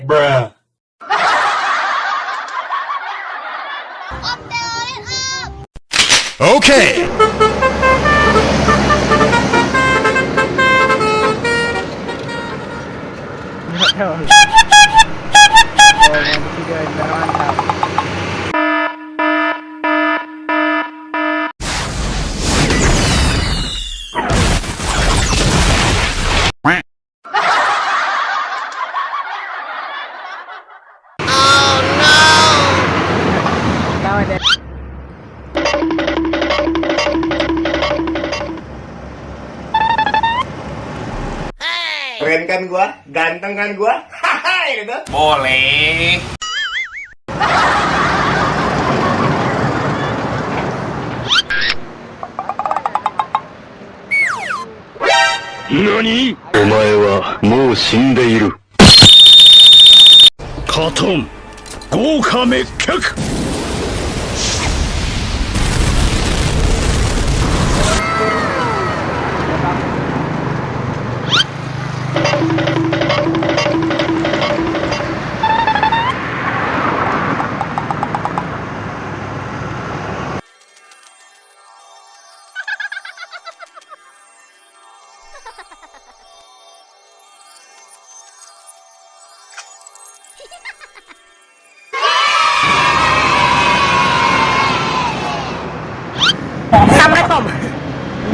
Bruh. Okay. Keren kan gua? Ganteng kan gua? Hahaha, gitu. Boleh. NANI?お前はもう死んでいる。カトン、豪華滅却。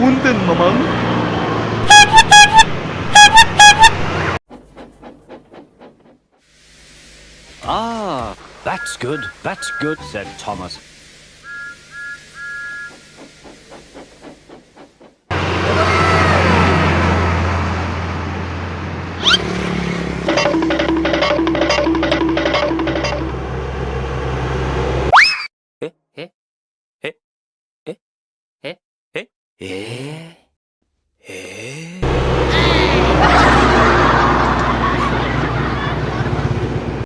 Punten, Mamang. Ah, that's good, said Thomas. Eh?